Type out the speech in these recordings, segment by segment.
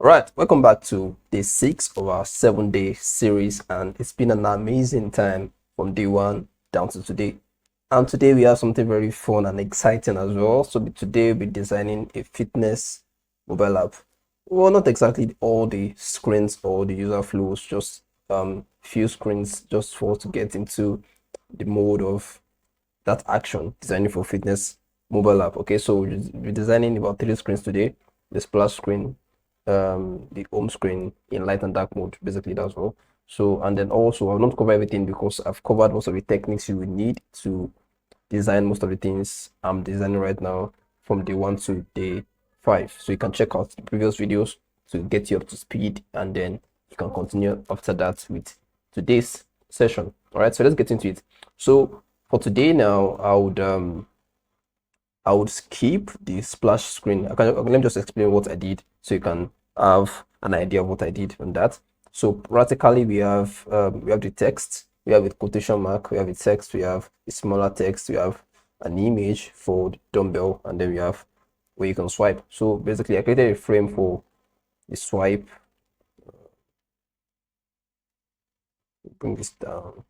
Right, welcome back to day 6 of our 7-day series, and it's been an amazing time from day 1 down to today. And today we have something very fun and exciting as well. So today we'll be designing a fitness mobile app. Well, not exactly all the screens or the user flows, just few screens just for us to get into the mode of that action, designing for fitness mobile app. Okay, so we're designing about 3 screens today: the splash screen, the home screen in light and dark mode. Basically, that's all. So, and then also I'll not cover everything because I've covered most of the techniques you will need to design most of the things I'm designing right now from day 1 to day 5. So you can check out the previous videos to get you up to speed, and then you can continue after that with today's session. All right, so let's get into it. So for today now, I would skip the splash screen. Let me just explain what I did so you can have an idea of what I did on that. So practically we have the text, we have a quotation mark, we have a text, we have a smaller text, we have an image for the dumbbell, and then we have where you can swipe. So basically I created a frame for the swipe. Bring this down.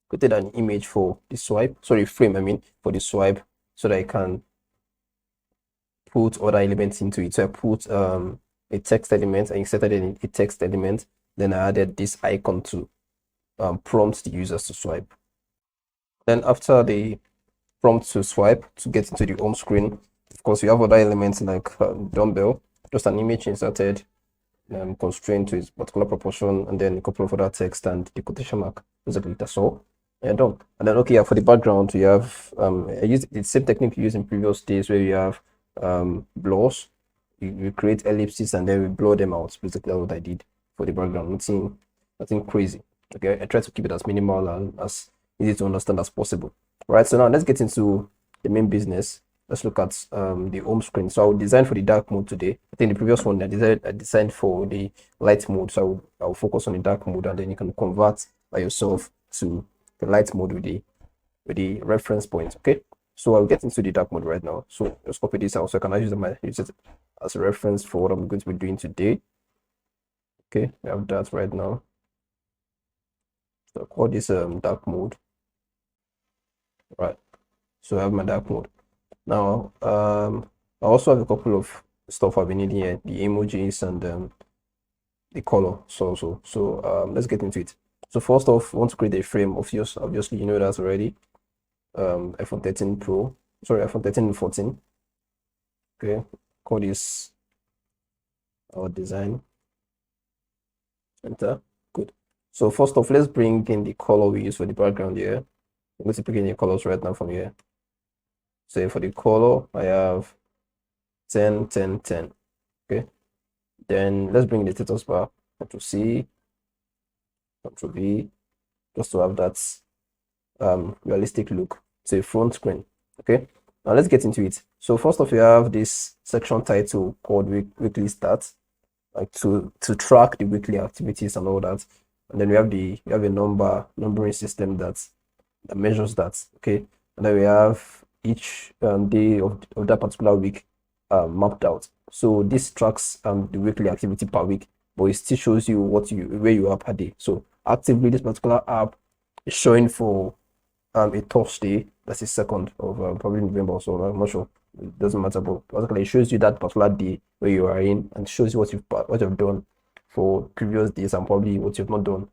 Created an image for the swipe, sorry, frame, I mean, for the swipe, so that I can put other elements into it. So I put a text element, I inserted a text element, then I added this icon to prompt the users to swipe. Then after the prompt to swipe to get into the home screen, of course we have other elements like dumbbell, just an image inserted, constrained to its particular proportion, and then a couple of other text and the quotation mark. Basically, that's all. Yeah, done. And then okay, yeah, for the background, you have I use the same technique you used in previous days where you have blurs. You create ellipses and then we blur them out. Basically, that's what I did for the background. Nothing crazy. Okay, I try to keep it as minimal and as easy to understand as possible. All right, so now let's get into the main business. Let's look at the home screen. So I will design for the dark mode today. I think the previous one I designed for the light mode. So I will focus on the dark mode, and then you can convert by yourself to the light mode with the reference point. Okay, so I'll get into the dark mode right now. So just copy this out so I can use it as a reference for what I'm going to be doing today. Okay, I have that right now. So I'll call this dark mode. Right, so I have my dark mode. Now, I also have a couple of stuff I've been needing here, the emojis and the color. So let's get into it. So first off, I want to create a frame of yours. Obviously, you know that already. iPhone 13 Pro, sorry, iPhone 13 and 14. Okay, call this our design. Enter. Good. So first off, let's bring in the color we use for the background here. I'm going to pick in the colors right now from here. So for the color, I have 10, 10, 10. Okay. Then let's bring in the status bar. Control C, Control V, just to have that realistic look. It's a front screen. Okay. Now let's get into it. So first off, you have this section title called weekly stats, like to track the weekly activities and all that. And then we have a numbering system that measures that. Okay. And then we have each day of that particular week mapped out. So this tracks the weekly activity per week, but it still shows you where you are per day. So actively, this particular app is showing for a Thursday, that's the 2nd of probably November, so I'm not sure. It doesn't matter, but basically it shows you that particular day where you are in, and shows you what you've done for previous days and probably what you've not done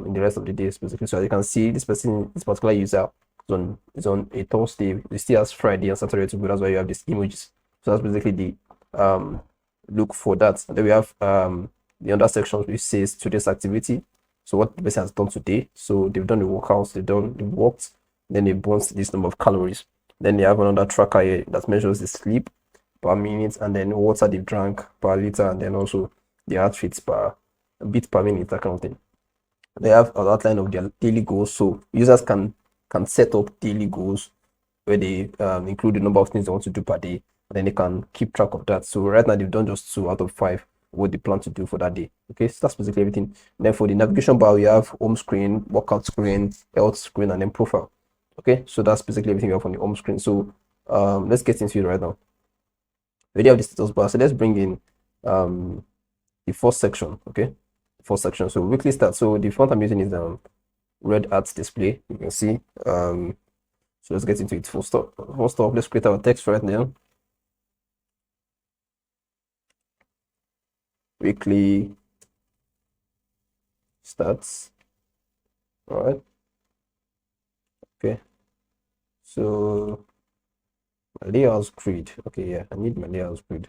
in the rest of the days, basically. So as you can see, this particular user is on a Thursday. It still has Friday and Saturday to go. That's why you have these images. So that's basically the look for that. And then we have the other sections which says today's activity. So what the person has done today. So they've done the workouts, they've worked, then they burnt this number of calories. Then they have another tracker here that measures the sleep per minute, and then water they've drank per liter, and then also the heart rates per beat per minute, that kind of thing. They have an outline of their daily goals, so users can set up daily goals where they include the number of things they want to do per day, and then they can keep track of that. So right now they've done just 2 out of 5 what they plan to do for that day. Okay, so that's basically everything. And then for the navigation bar, we have home screen, workout screen, health screen, and then profile. Okay, so that's basically everything we have on the home screen. So let's get into it right now. We already have the status bar, so let's bring in the first section. Okay, first section. So weekly start. So the font I'm using is red art display. You can see. So let's get into it. First off, let's create our text right now. Weekly starts. All right. Okay. So my layouts grid. Okay, yeah, I need my layouts grid.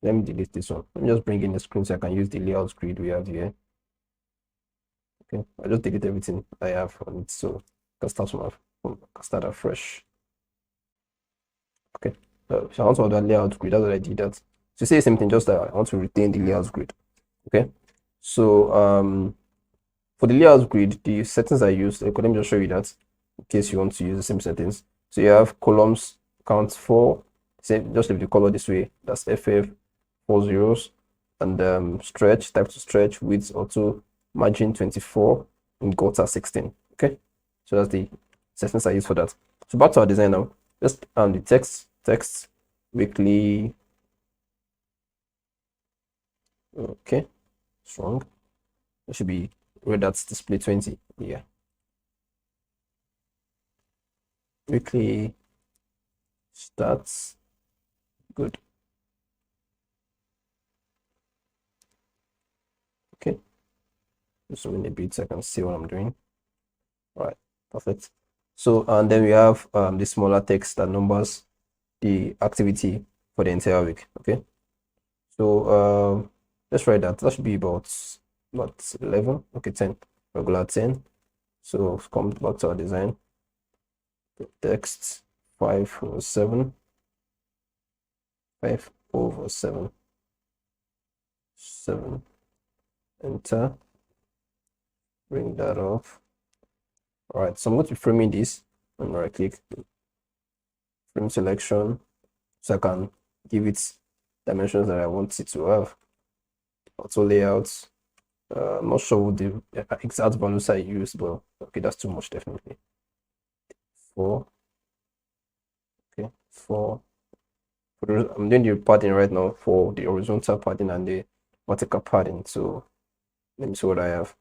Let me delete this one. Let me just bring in the screen so I can use the layouts grid we have here. Okay, I just delete everything I have on it, so I can start afresh. Okay, so I want to add a layout grid. That's what I did. That to say the same thing, just that I want to retain the layouts grid. Okay, so for the layouts grid, the settings I used. Let me just show you that in case you want to use the same settings. So you have columns count 4. Same, just leave the color this way. That's FF 4 zeros, and stretch type to stretch, width auto, margin 24, and gutter 16. Okay, so that's the settings I use for that. So back to our design now. Just the text weekly. Okay, strong. It should be red that's display 20. Yeah, weekly starts. Good. Okay, just zoom in a bit so I can see what I'm doing. All right, perfect. So and then we have the smaller text that numbers the activity for the entire week. Okay, so let's write that. That should be about what 11. Okay, 10. Regular 10. So come back to our design. Text 5/7. 5/7. 7. Enter. Bring that off. All right, so I'm going to be framing this and right click, frame selection, so I can give it dimensions that I want it to have. Auto layouts. I'm not sure what the exact values I use, but okay, that's too much definitely. 4. Okay, 4. I'm doing the padding right now for the horizontal padding and the vertical padding. So let me see what I have.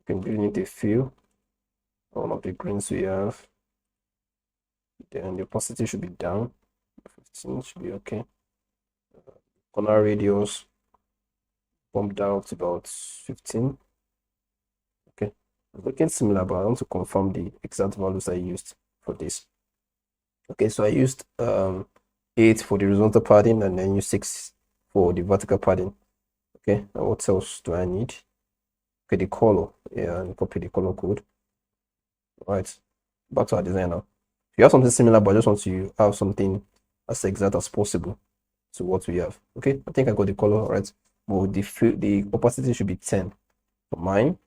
You can build it a few. One of the greens we have. Then the opacity should be down. 15 should be okay. Corner radius bumped out about 15. Okay, looking similar, but I want to confirm the exact values I used for this. Okay, so I used 8 for the horizontal padding and then use 6 for the vertical padding. Okay, and what else do I need? Okay, the color. Yeah, and copy the color code. All right, back to our design now. You have something similar, but I just want to have something as exact as possible to what we have. Okay, I think I got the color right. But the opacity should be 10 for mine.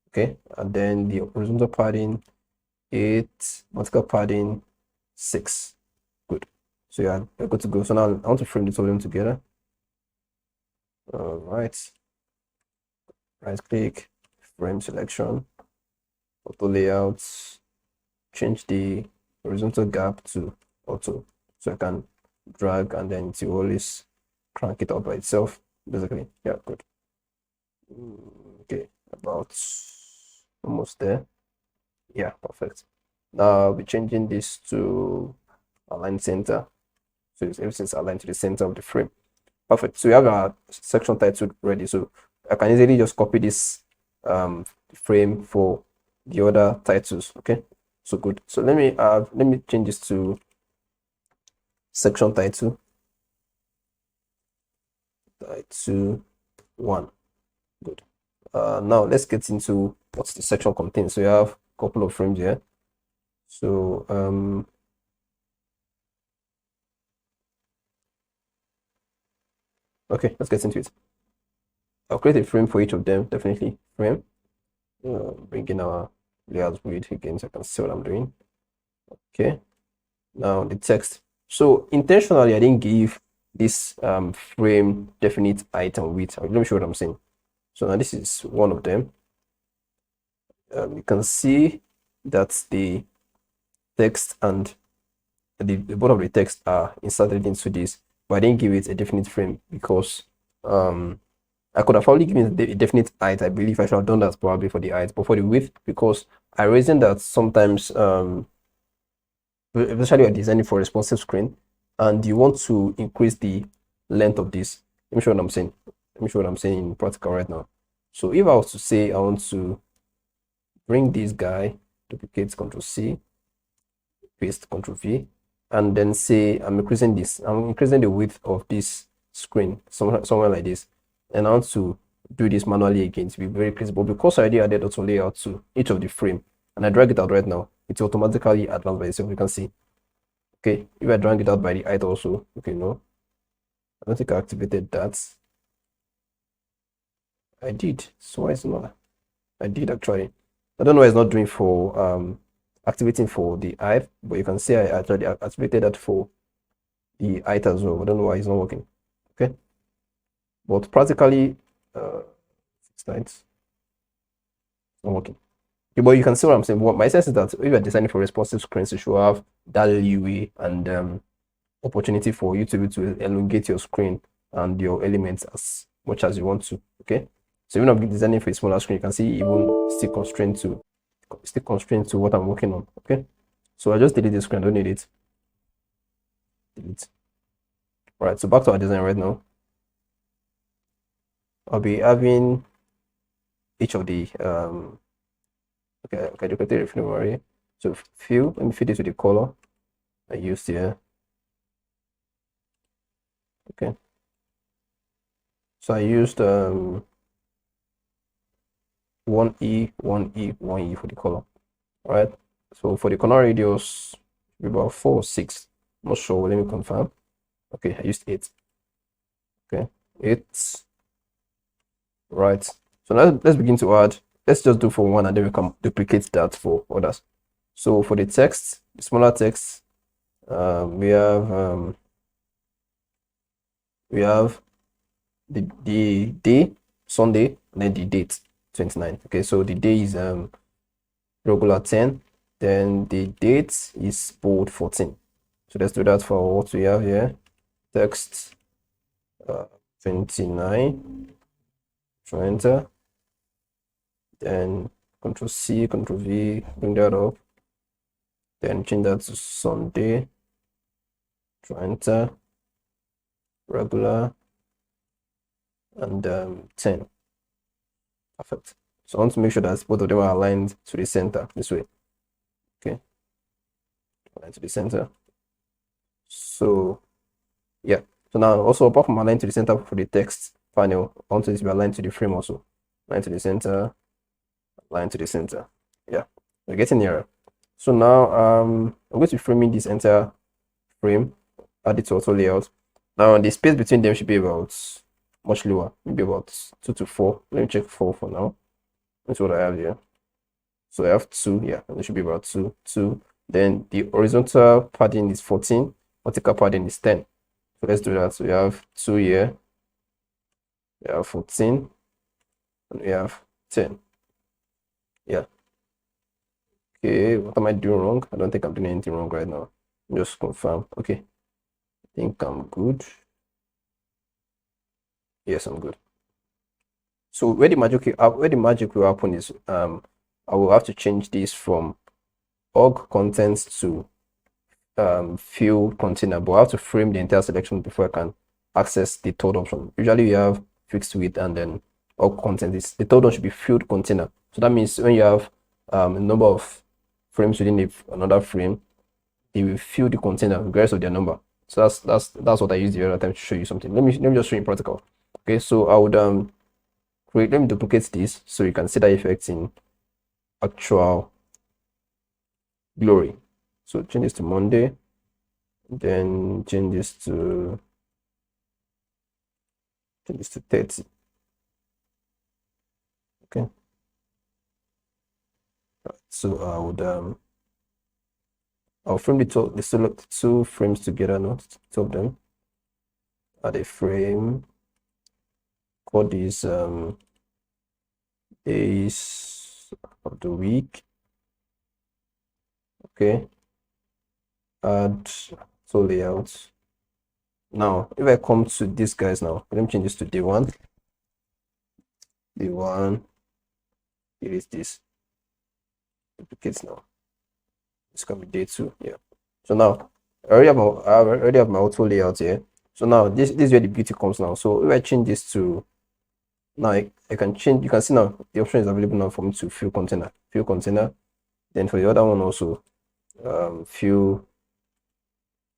Okay, and then the horizontal padding 8, vertical padding 6. Good. So yeah, we're good to go. So now I want to frame the two of them together. All right. Right click, frame selection, auto layouts, change the horizontal gap to auto, so I can drag and then it will always crank it up by itself. Basically, yeah, good. Okay, about almost there. Yeah, perfect. Now I'll be changing this to align center, so everything's aligned to the center of the frame. Perfect. So we have our section title ready. So I can easily just copy this frame for the other titles. Okay. So good. So let me change this to section title. Title 1. Good. Now let's get into what the section contains. So you have a couple of frames here. So okay, let's get into it. I'll create a frame for each of them, definitely frame. Bring in our layouts grid again so I can see what I'm doing. Okay, now the text. So intentionally, I didn't give this frame definite height and width. Let me show what I'm saying. So now this is one of them. You can see that the text and the bottom of the text are inserted into this but I didn't give it a definite frame because I could have probably given it a definite height. I believe I should have done that probably for the height, but for the width, because I reason that sometimes especially you're designing for a responsive screen and you want to increase the length of this. Let me show what I'm saying. Let me show what I'm saying in practical right now. So if I was to say I want to bring this guy, duplicate, Control C, paste, Control V, and then say I'm increasing this. I'm increasing the width of this screen somewhere like this, and I want to do this manually again to be very crisp. But because I already added auto layout to each of the frame, and I drag it out right now, it's automatically advanced by itself. You can see. Okay, if I drag it out by the height also, okay, no, I don't think I activated that. I did. So why is it not? I did actually. I don't know why it's not doing for activating for the height, but you can see I actually activated that for the height as well. I don't know why it's not working. Okay, but practically, it's not working. Okay, but you can see what I'm saying. What my sense is that if you're designing for responsive screens, you should have that leeway and opportunity for you to be able to elongate your screen and your elements as much as you want to. Okay, so even if I'm designing for a smaller screen, you can see even still constrained to what I'm working on. Okay, so I just delete this screen. I don't need it. Delete. All right, so back to our design right now. I'll be having each of the okay, duplicate the frame array. So fill, let me feed it to the color I used here. Okay, so I used 1E, 1E, 1E for the color. All right, so for the corner radius, about 4 or 6. I'm not sure. Let me confirm. Okay, I used 8. Okay, 8. Right. So now let's begin to add. Let's just do for one and then we can duplicate that for others. So for the text, the smaller text, we have the day, Sunday, and then the date, 29. Okay, so the day is regular 10, then the date is bold 14. So let's do that for what we have here. Text 29. Try enter. Then Control C, Control V, bring that up. Then change that to Sunday. Try enter. Regular. And 10. Perfect. So I want to make sure that both of them are aligned to the center this way. Okay. Align to the center. So yeah. So now also apart from align to the center for the text panel, I want it to be aligned to the frame also. Align to the center. Align to the center. Yeah. We're getting nearer. So now I'm going to be framing this entire frame, add it to auto layout. Now the space between them should be about much lower, maybe about 2 to 4. Let me check 4 for now. That's what I have here. So I have 2, yeah, and it should be about 2, 2. Then the horizontal padding is 14, vertical padding is 10. So let's do that. So we have 2 here, we have 14, and we have 10. Yeah. Okay, what am I doing wrong? I don't think I'm doing anything wrong right now. Just confirm. Okay, I think I'm good. Yes, I'm good. So where the magic will happen is I will have to change this from org contents to field container, but I have to frame the entire selection before I can access the third option. Usually you have fixed width and then org content. The third one should be field container. So that means when you have a number of frames within another frame, they will fill the container regardless of their number. So that's what I used the other time to show you something. Let me just show you in practical. Okay, so I would let me duplicate this so you can see the effects in actual glory. So change this to Monday, then change this to 30. Okay. Right, so I would I'll frame the select 2 frames together, not 2 of them. Add a frame. Call these days of the week. Okay. Add so layout. Now, if I come to these guys now, let me change this to day one. Day one, here is this. Duplicates now. It's gonna be day two. Yeah. So now I already have my auto layout here. So now this is where the beauty comes now. So if I change this to now I can change, you can see now the option is available now for me to fill container. Fill container. Then for the other one also fill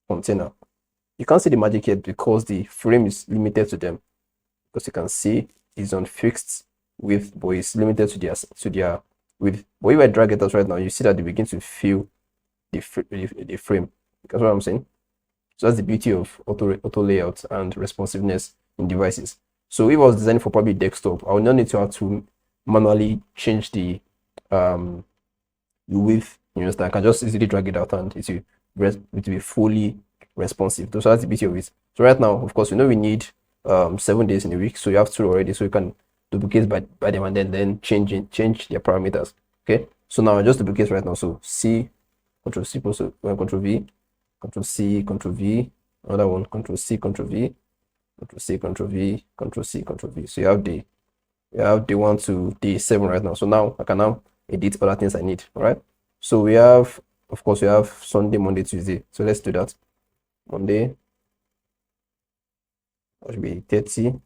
container. You can't see the magic yet because the frame is limited to them. Because you can see it's on fixed width, but it's limited to their width. But if I drag it out right now, you see that they begin to fill the frame. That's what I'm saying. So that's the beauty of auto layout and responsiveness in devices. So if I was designing for probably desktop, I would not need to have to manually change the width. You understand? I can just easily drag it out and it will be fully responsive. So that's the beauty of it. So right now, of course, we know we need 7 days in a week. So you have two already. So you can duplicate by them and then change their parameters. Okay. So now I just duplicate right now. So C, Control C, Control V, Control C, Control V, another one, Control C, Control V, Control C, Control V, Control C, Control V. So you have the 1 to the 7 right now. So now I can now edit other things I need. All right. So we have, of course, we have Sunday, Monday, Tuesday. So let's do that. Monday, that should be 30.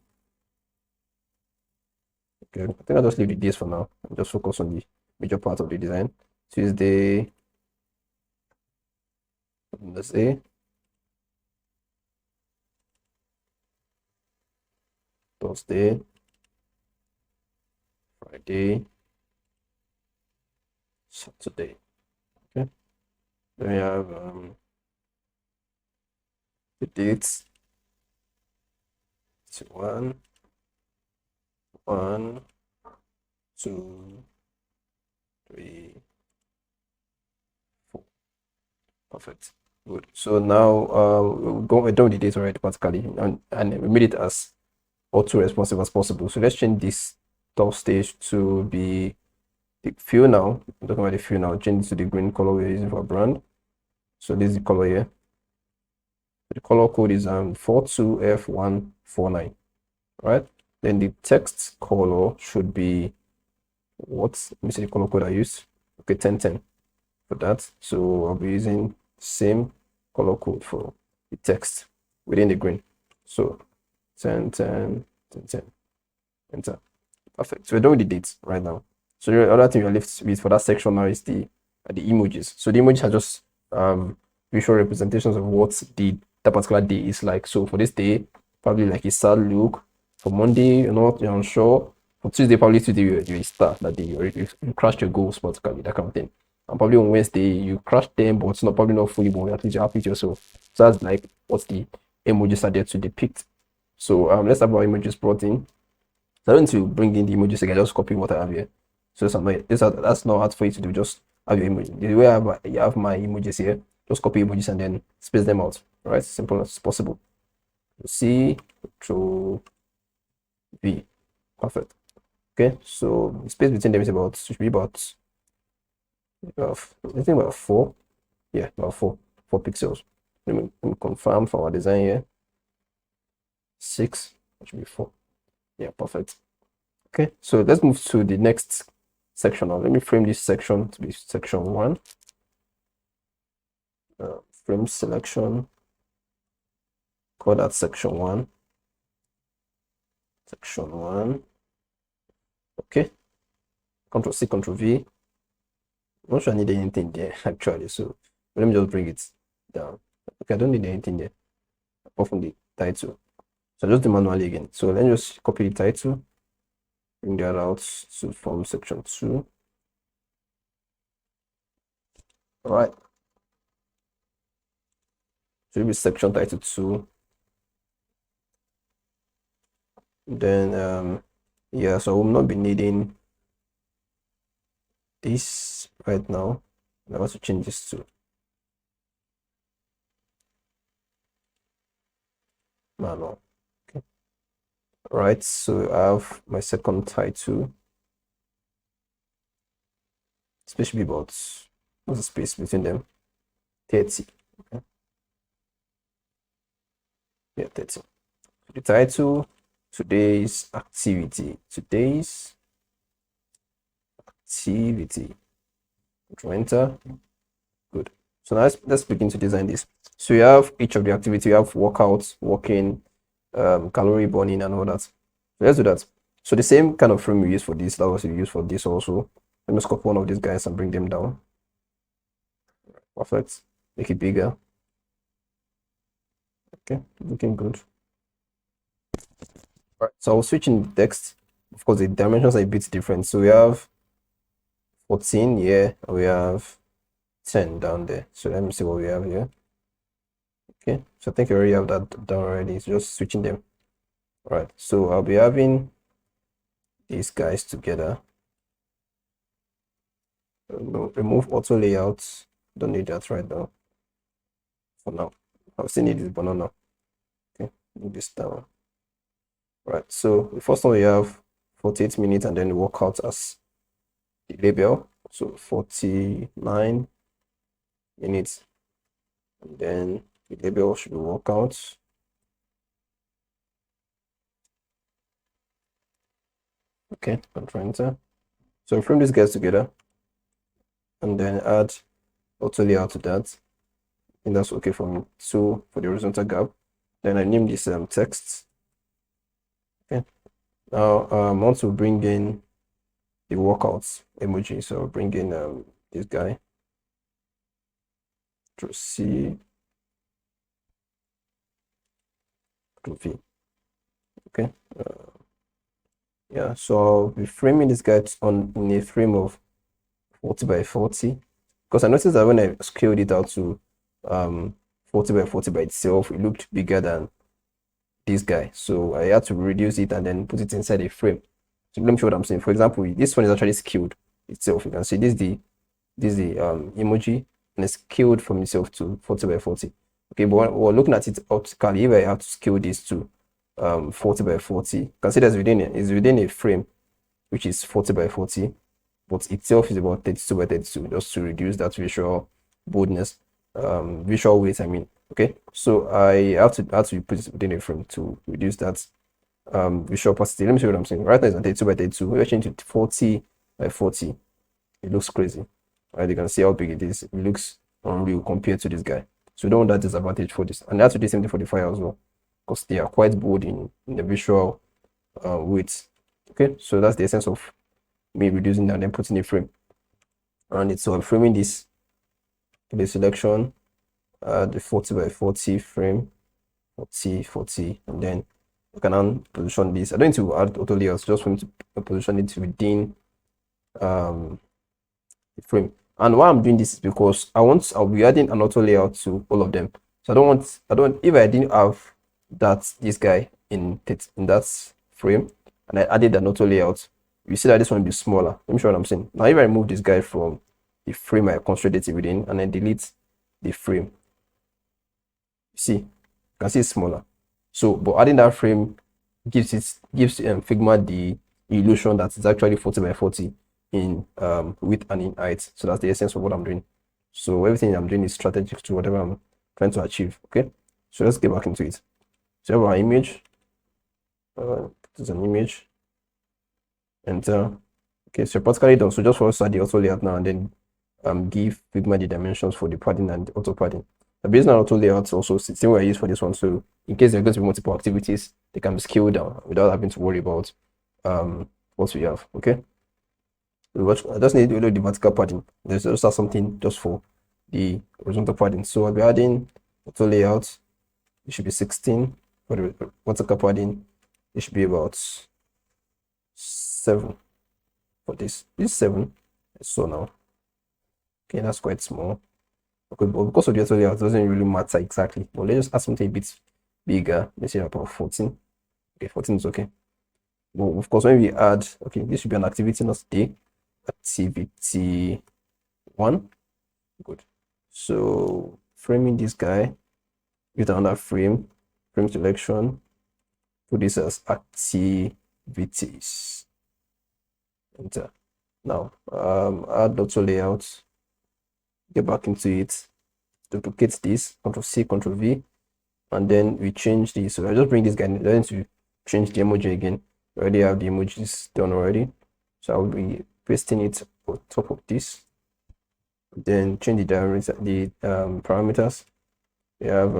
Okay, I think I'll just leave the days for now and just focus on the major part of the design. Tuesday, Wednesday, Thursday, Friday, Saturday. Okay. Then we have the dates. So 1, 2, 3, 4. Perfect. Good. So now we're done with the dates already practically, and we made it as auto responsive as possible. So let's change this top stage to be the fill now. I'm talking about the fill now. Change it to the green color we're using for brand. So this is the color here. The color code is 42F149. Right? Then the text color should be what? Let me see the color code I used. Okay, 1010 for that. So I'll be using the same color code for the text within the green. So 1010 1010 enter. Perfect. So we're done with the dates right now. So the other thing you're left with for that section now is the emojis. So the emojis are just visual representations of what that particular day is like. So for this day, probably like a sad look. For Monday, you're unsure. For Tuesday, probably today you're a star that day. You crashed your goals, particularly that kind of thing. And probably on Wednesday you crashed them, but it's probably not fully, but at least you're happy with yourself. So that's like what the emojis are there to depict. So let's have our images brought in. So I don't need to bring in the emojis again, just copy what I have here. So that's not hard for you to do, just have your emoji. The way you have my emojis here, just copy emojis and then space them out. All right, simple as possible. C, Control V. Perfect. Okay, so the space between them is should be about I think about 4. Yeah, about 4 pixels. Let me confirm for our design here. 6, that should be 4. Yeah, perfect. Okay, so let's move to the next section now. Let me frame this section to be section 1. Frame selection. Call that section 1. Section 1. Okay. Control C, Control V. I'm not sure I need anything there actually, so let me just bring it down. Okay, I don't need anything there apart from the title. So I'll just do manually again. So let me just copy the title, bring that out to form section 2. All right. So it'll be section title 2. Then yeah, so I will not be needing this right now. I want to change this to manual. Okay. All right, so I have my second title. Space should be about, what's the space between them? 30. Okay. Yeah, 30. The title, today's activity. Today's activity. Control enter. Good. So now let's begin to design this. So you have each of the activity. You have workouts, walking, calorie burning, and all that. So let's do that. So the same kind of frame we use for this, that was we use for this also. Let me copy one of these guys and bring them down. Perfect. Make it bigger. Okay, looking good. Right. So I'll switch in the text. Of course, the dimensions are a bit different. So we have 14 here, and we have 10 down there. So let me see what we have here. Okay, so I think you already have that down already. It's just switching them. All right, so I'll be having these guys together. Remove auto layouts. Don't need that right now. For now, I'll still need this banana. Okay, move this down. Right, so the first one we have 48 minutes and then work out as the label. So 49 minutes. And then the label should be workout. Okay, control enter. So frame these guys together and then add auto layout to that. And that's okay for me. So for the horizontal gap, then I name this text. Okay. Now I want to bring in the workouts emoji. So I'll bring in this guy. Control C, Control V. Okay. Yeah, so I'll be framing this guy in a frame of 40 by 40 because I noticed that when I scaled it out to 40 by 40 by itself, it looked bigger than this guy. So I had to reduce it and then put it inside a frame. So let me show what I'm saying. For example, this one is actually scaled itself. You can see this is the emoji and it's scaled from itself to 40 by 40. Okay, but we're looking at it optically. If I have to scale this to 40 by 40, consider it's within a frame which is 40 by 40, but itself is about 32 by 32, just to reduce that visual boldness, visual weight, I mean. Okay, so I have to put it within a frame to reduce that visual opacity. Let me show you what I'm saying. Right now it's 32 by 32. We're changing to 40 by 40. It looks crazy. Right, you can see how big it is. It looks unreal compared to this guy. So we don't want that disadvantage for this. And that's the same thing for the fire as well, because they are quite bold in the visual weight. Okay, so that's the essence of me reducing that and then putting a frame around it. So I'm framing this the selection, the 40 by 40 frame, 40, 40, and then I can now position this. I don't need to add auto layouts, just for me to position it within the frame. And why I'm doing this is because I'll be adding an auto layout to all of them. So if I didn't have this guy in that frame and I added an auto layout, you see that this one will be smaller. Let me show what I'm saying. Now if I remove this guy from the frame I constructed it within and then delete the frame, you see, you can see it's smaller. So but adding that frame gives Figma the illusion that it's actually 40 by 40 in width and in height. So that's the essence of what I'm doing. So everything I'm doing is strategic to whatever I'm trying to achieve. Okay, so let's get back into it. So we have our image. This is an image. Enter. Okay, so practically done. So just for us to add the auto layout now and then give Figma the dimensions for the padding and the auto padding. The based on auto layouts also same way I use for this one. So in case there are going to be multiple activities, they can be scaled down without having to worry about what we have. Okay. I just need to load the vertical padding. There's also something just for the horizontal padding. So I'll be adding auto layout. It should be 16 for the vertical padding. It should be about 7 for this. This is 7. So now, okay, that's quite small. Okay, but because of the auto layout, it doesn't really matter exactly. But let's just add something a bit bigger. Let's say about 14. Okay, 14 is okay. But of course, when we add, okay, this should be an activity, not day. Activity 1. Good. So framing this guy with another frame selection, put this as activities. Enter. Now add auto layout, get back into it, duplicate this, Ctrl C, Ctrl V, and then we change these. So I just bring this guy then to change the emoji again. We already have the emojis done already, so I'll be pasting it on top of this. Then change the diameter, the parameters. We have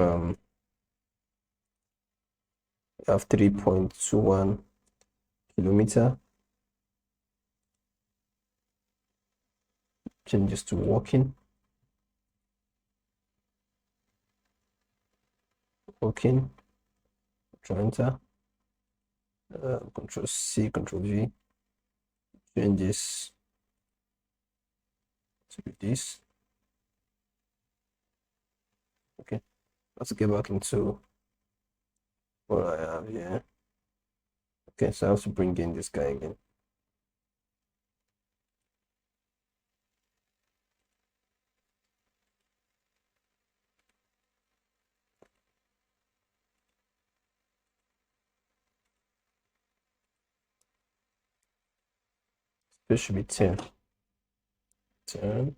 3.21 kilometer. Change this to walking. Control enter, Control C, Control V, change this to this. Okay, let's get back into what I have here. Okay, so I have to bring in this guy again. This should be 10. 10.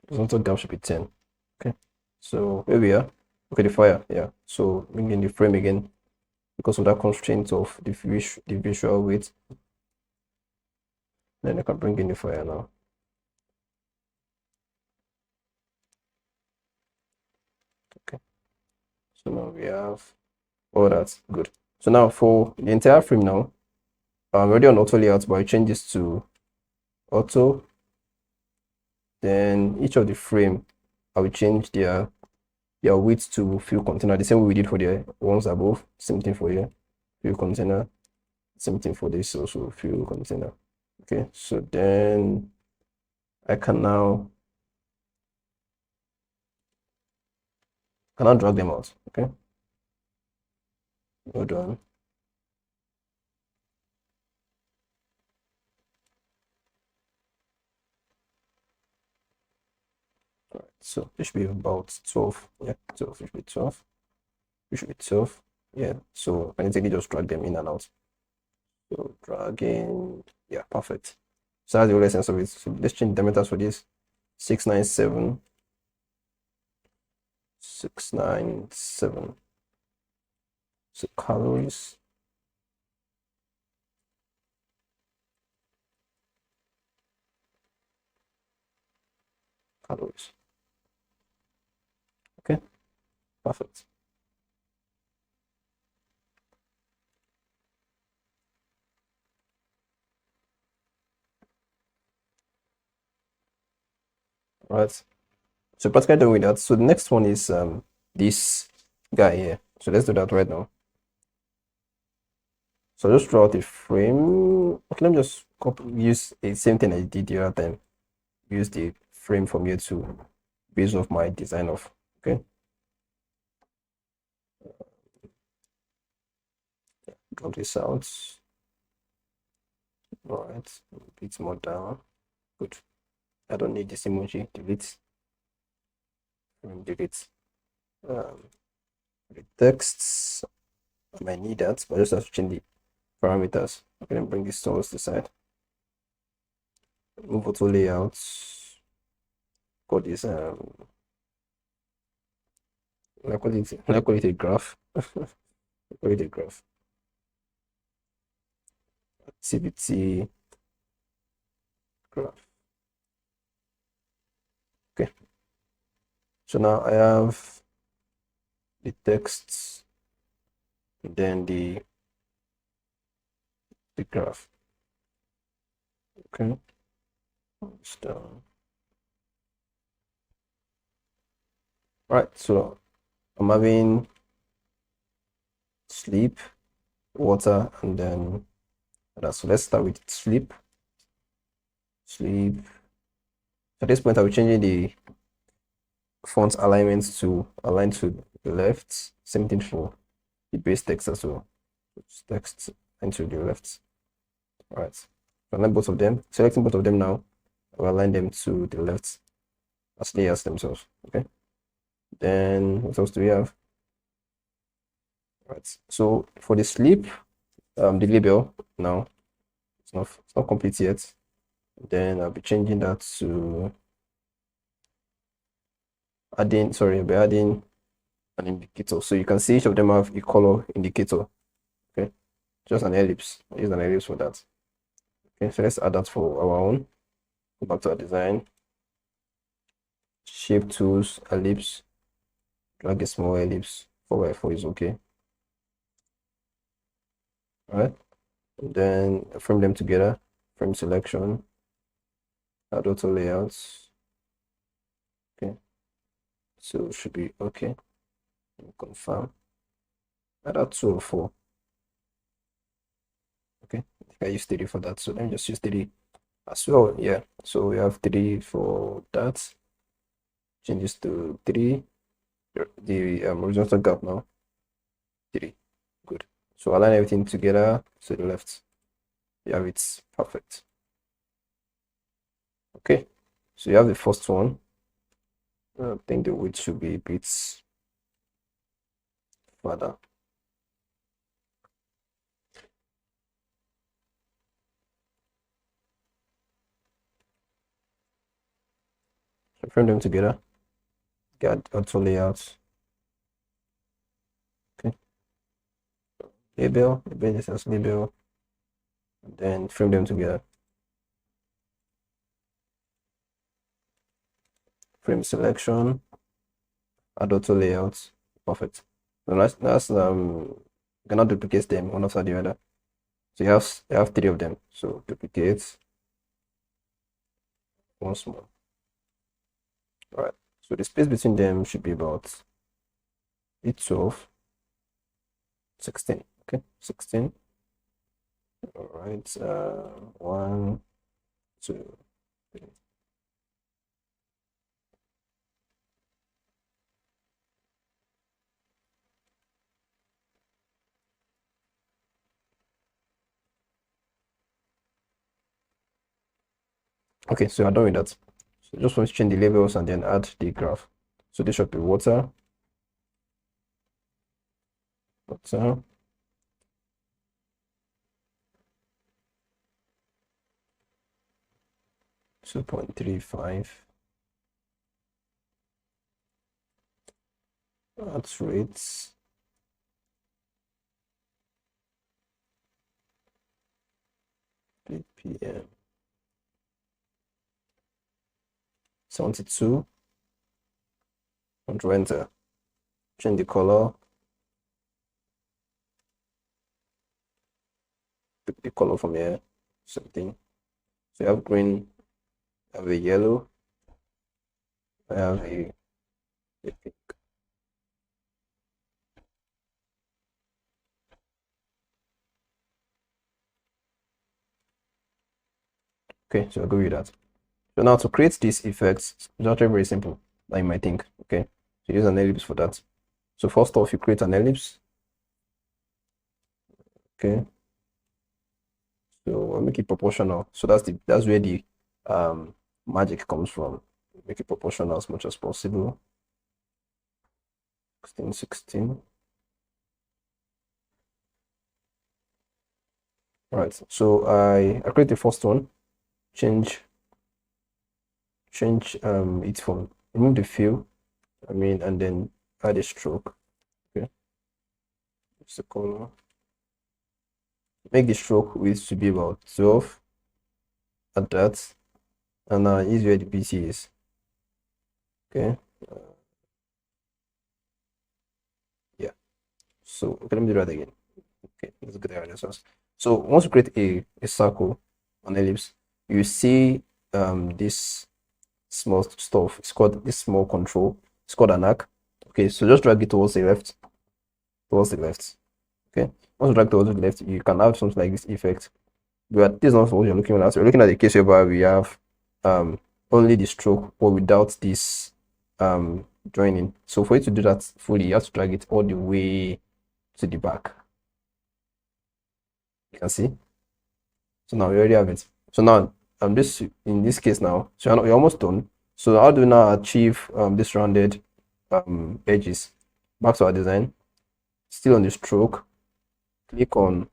Horizontal gap should be 10. Okay, so where we are. Okay, the fire, yeah. So bring in the frame again because of that constraint of the visual weight. Then I can bring in the fire now. Okay, so now we have all that. Good. So now for the entire frame now, I'm already on auto layout, but I change this to auto. Then each of the frame, I will change their width to fill container, the same way we did for the ones above. Same thing for here, fill container. Same thing for this also, fill container. Okay, so then I can now drag them out. Okay, hold on. All right, so it should be about 12. Yeah, 12. It should be 12. It should be 12. Yeah, so I need to just drag them in and out. So dragging, yeah, perfect. So that's the whole essence of it. So let's change diameters for this. 697. 697. So calories. Okay, perfect. All right. So practically done with that. So the next one is this guy here. So let's do that right now. So just draw out a frame. Okay, let me just use the same thing I did the other time. Use the frame from here to base off my design of. Okay. Draw this out. All right, a bit more down. Good. I don't need this emoji. Delete. Delete. The texts. I might need that, but I just have to change the parameters. Okay, then bring this towards the side. Move auto layouts. Call this I call it a graph. I call it a graph. Activity graph. Okay. So now I have the text, and then the graph. Okay. It's down. Right. So I'm having sleep, water, and then that. So let's start with sleep. Sleep. At this point, I'll be changing the font alignments to align to the left. Same thing for the base text as well. Text into the left. All right. Align both of them. Selecting both of them now. I'll align them to the left as layers themselves. Okay. Then what else do we have? All right. So for the sleep, the label now it's not complete yet. Then I'll be changing that to adding, sorry, I'll be adding an indicator. So you can see each of them have a color indicator. Okay, just an ellipse. I use an ellipse for that. Okay, so let's add that for our own. Go back to our design. Shape tools, ellipse, drag a small ellipse. 4x4 is okay. All right. And then frame them together. Frame selection. Add auto layouts. Okay. So it should be okay. Confirm. Add 204. Okay. I think I used 3 for that. So let me just use 3 as well. Yeah. So we have 3 for that. Changes to 3. The horizontal gap now. 3. Good. So align everything together to the left. You have it perfect. Okay. So you have the first one. I think the width should be a bit further. So frame them together. Get auto layouts. Okay. Label this as label. And then frame them together. Frame selection. Add auto layouts. Perfect. So that's cannot duplicate them one after the other. So you have 3 of them. So duplicate once more. All right. So the space between them should be about 12, 16. Okay, 16. All right. 1, 2, 3. Okay, so I'm done with that. So just want to change the labels and then add the graph. So this should be water. 2.35. Add rates. ppm 72. Control enter. Change the color. Pick the color from here. Same thing. So you have green, I have a yellow, I have a pink. Okay, so I'll go with that. So now to create these effects, it's actually very simple, like you might think. Okay, so use an ellipse for that. So first off, you create an ellipse. Okay. So I'll make it proportional. So that's where the magic comes from. Make it proportional as much as possible. 16, 16. All right. So I create the first one. Change it from remove the fill. And then add a stroke. Okay. It's the color. Make the stroke width to be about 12 at that, and now is where the BC is. Okay. Yeah. So okay, let me do that again. Okay, let's get the source. So once you create a circle on ellipse, you see this small stuff. It's called this small control. It's called an arc. Okay, so just drag it towards the left. Okay. Once you drag towards the left, you can have something like this effect. But this is not what you're looking at. So you're looking at the case where we have only the stroke but without this joining. So for you to do that fully, you have to drag it all the way to the back. You can see. So now we already have it. So now this in this case now, so you're almost done. So how do we now achieve this rounded edges? Back to our design. Still on the stroke. Click on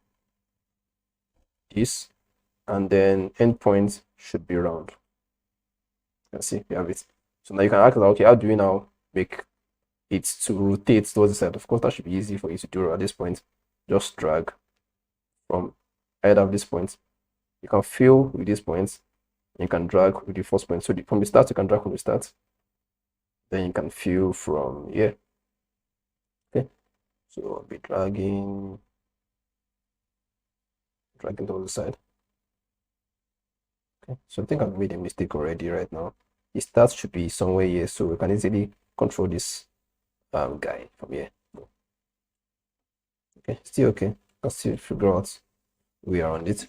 this, and then endpoint should be round. You can see we have it. So now you can ask, okay, how do we now make it to rotate towards the side? Of course, that should be easy for you to do at this point. Just drag from either of these points. You can fill with these points. You can drag with the first point. So from the start, you can drag from the start. Then you can fill from here. Okay. So I'll be dragging towards the side. Okay. So I think I've made a mistake already right now. The start should be somewhere here, so we can easily control this guy from here. Okay, still okay. Let's still figure out we are on it.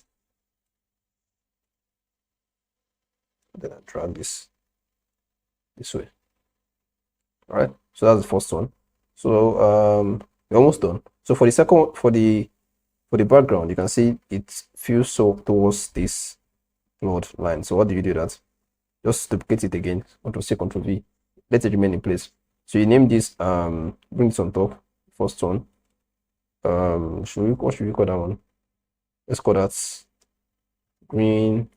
Then I drag this way. All right, so that's the first one. So we're almost done. So for the second, for the background, you can see it feels so towards this load line. So what do you do that? Just duplicate it again. Control C, Control V. Let it remain in place. So you name this bring this on top. First one. What should we call that one? Let's call that green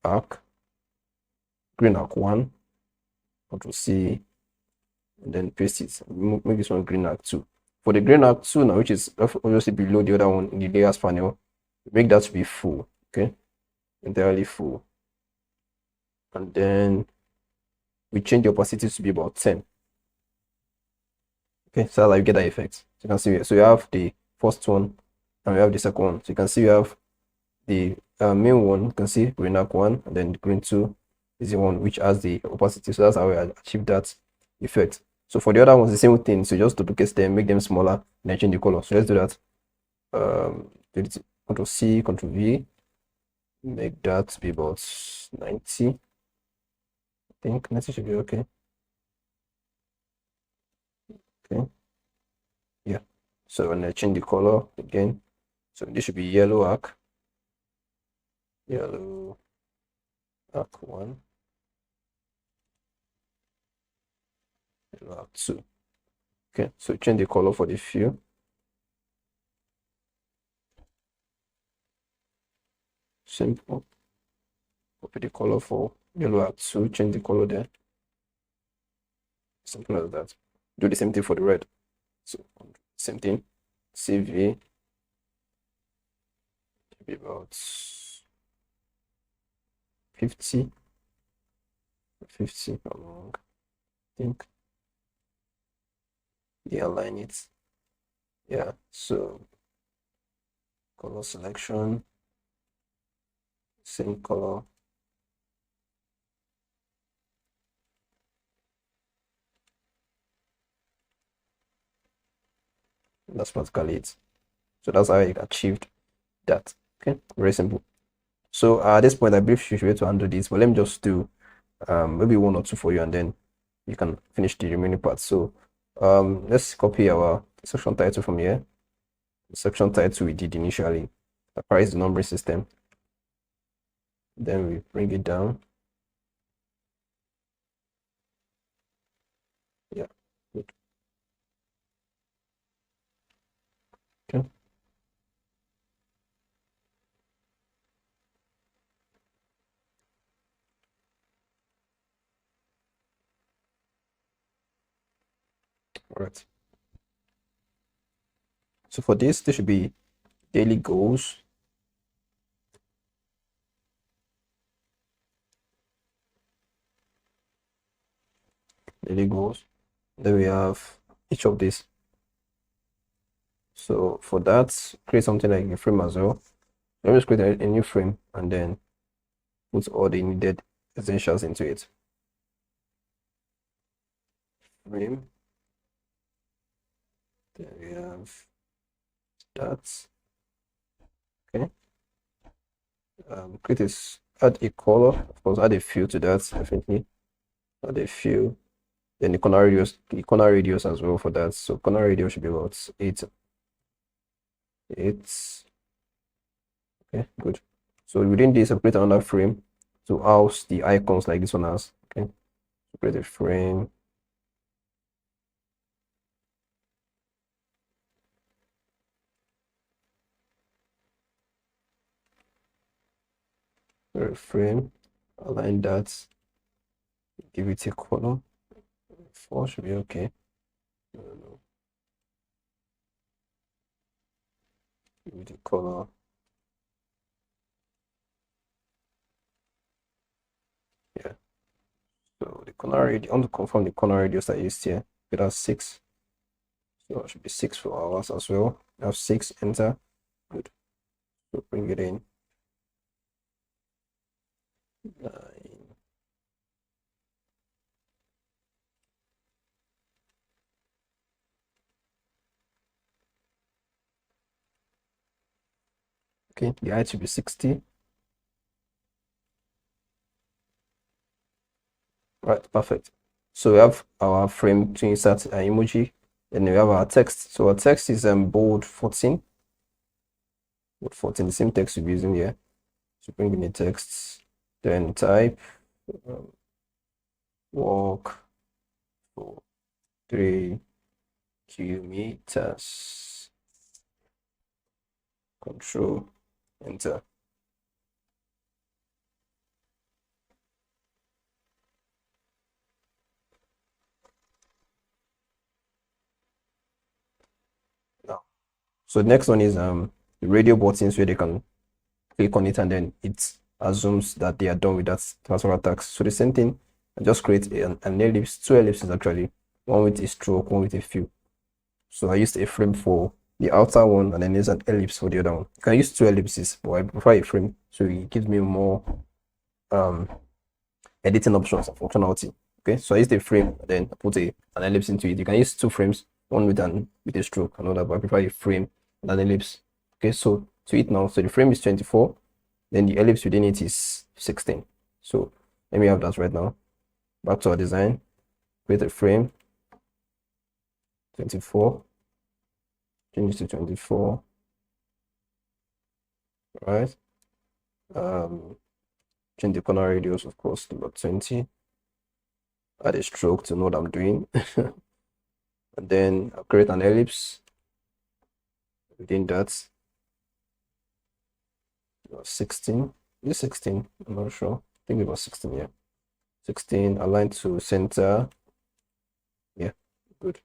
arc. Green arc 1. Control C. And then paste it. Make this one green arc 2. For the green arc 2 now, which is obviously below the other one in the layers panel, make that to be full. Okay, entirely full. And then we change the opacity to be about 10. Okay, so like you get that effect. So you can see, so you have the first one and we have the second one. So you can see we have the main one. You can see green arc 1, and then green 2 is the one which has the opacity. So that's how we achieve that effect. So for the other ones, the same thing. So just duplicate them, make them smaller, and then change the color. So let's do that. Control C, Control V. Make that be about 90. I think 90 should be okay. Okay. Yeah. So when I change the color again, so this should be yellow arc. Yellow arc 1. Yellow arc 2. Okay, so change the color for the fill. Simple. Copy the color for yellow arc 2, change the color there. Something like that. Do the same thing for the red. So same thing. CV be about 50 along, I think. Yeah, align it. Yeah, so color selection, same color. That's practically it. So that's how I achieved that. Okay, very simple. So at this point, I believe you should be able to handle this, but let me just do maybe one or two for you, and then you can finish the remaining parts. So let's copy our section title from here. The section title we did initially, apprise the numbering system. Then we bring it down. Yeah, good. Okay. All right. So for this should be daily goals. Daily goals. Then we have each of these. So for that, create something like a frame as well. Let me just create a new frame and then put all the needed essentials into it. Frame. Then we have that. Okay. Create this, add a color, of course, add a fill to that, definitely. Add a fill. Then the corner radius as well for that. So corner radius should be about 8. 8. Okay, good. So within this, I'll create another frame to house the icons like this one has. Okay, create a frame. frame, align that, give it a color. 4 should be okay. I don't know. Give it a color. Yeah. So the corner radius, I want to confirm the corner radius I used here. It has 6. So it should be 6 for ours as well. I have 6, enter. Good. So bring it in. 9. Okay, the height should be 60. Right, perfect. So we have our frame to insert an emoji, and we have our text. So our text is bold 14. Bold 14, the same text we'll be using here. So bring in the text, then type walk for 3 kilometers. Control, enter. Now, so the next one is the radio buttons where they can click on it and then it assumes that they are done with that transfer task. So the same thing, I just create an ellipse, 2 ellipses actually, one with a stroke, one with a fill. So I used a frame for the outer one and then there's an ellipse for the other one. You can use 2 ellipses, but I prefer a frame, so it gives me more editing options and functionality. Okay, so I used a frame and then I put an ellipse into it. You can use 2 frames, one with a stroke, another, but I prefer a frame and an ellipse. Okay, so to it now, so the frame is 24, then the ellipse within it is 16. So let me have that right now. Back to our design, create a frame, 24, change it to 24, right? Change the corner radius, of course, to about 20. Add a stroke to know what I'm doing. And then I'll create an ellipse within that. 16. Is it 16? I'm not sure. I think it was 16, yeah. 16, align to center. Yeah, good.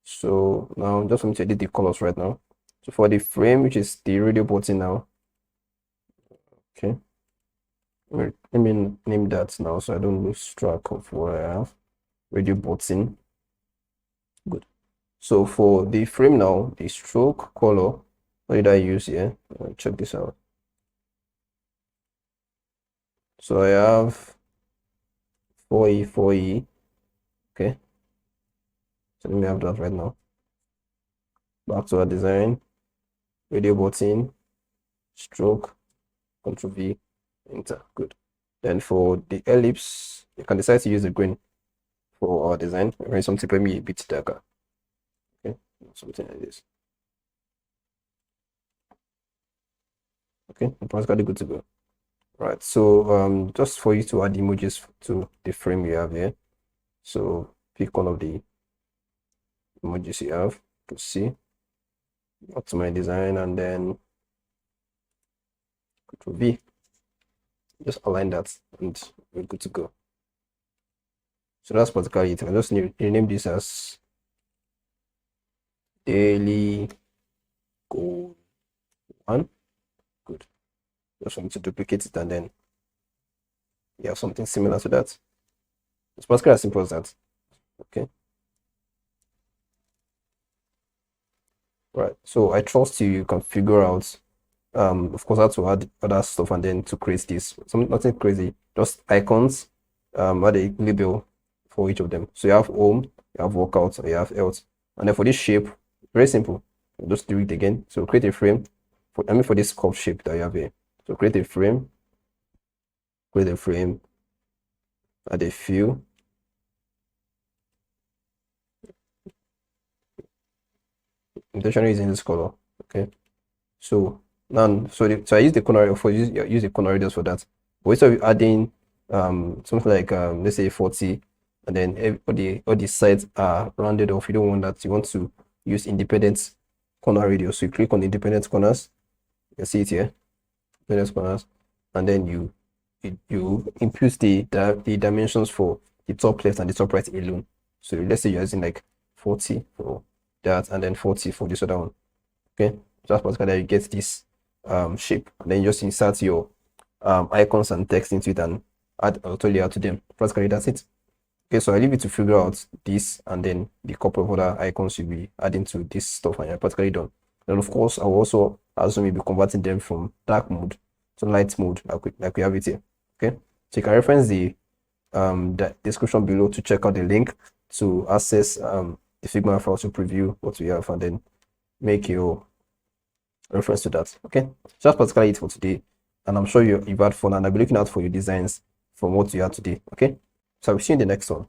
So now just want to edit the colors right now. So for the frame, which is the radio button now. Okay. Let me name that now so I don't lose track of what I have. Radio button. Good. So for the frame now, the stroke color, what did I use here? Check this out. So I have 4E, 4E. Okay. So let me have that right now. Back to our design. Radio button, stroke, Ctrl V, enter. Good. Then for the ellipse, you can decide to use the green for our design. Or something maybe a bit darker. Okay, something like this. Okay, I'm practically good to go. Right, so just for you to add emojis to the frame you have here. So pick one of the emojis you have to see. Up to my design and then Ctrl V. Just align that and we're good to go. So that's particularly it. I just rename this as daily goal 1. Good. Just want to duplicate it and then you have something similar to that. It's basically as simple as that. Okay. Right. So I trust you can figure out of course how to add other stuff and then to create this. Nothing crazy, just icons, add a label for each of them. So you have home, you have workout, you have health. And then for this shape, very simple. Just do it again. So create a frame for this curve shape that you have here. So create a frame, add a fill. Intentionally using this color. Okay. So now, so I use the corner for use the corner radius for that. But instead of adding something like let's say 40, and then all the sides are rounded off. You don't want that. You want to use independent corner radius. So you click on independent corners. You can see it here, independent corners, and then you you impute the dimensions for the top left and the top right alone. So let's say you're using like 40 for that and then 40 for this other one. Okay, just particularly you get this shape, and then you just insert your icons and text into it and add auto layer to them. Practically that's it. Okay, so I leave you to figure out this and then the couple of other icons you'll be adding to this stuff, and you're practically done. Then of course I will also assume you'll be converting them from dark mode to light mode like we have it here. Okay, so you can reference the description below to check out the link to access the Figma file to preview what we have and then make your reference to that. Okay, so that's particularly it for today, and I'm sure you've had fun, and I'll be looking out for your designs from what you had today. Okay, so I'll see you in the next one.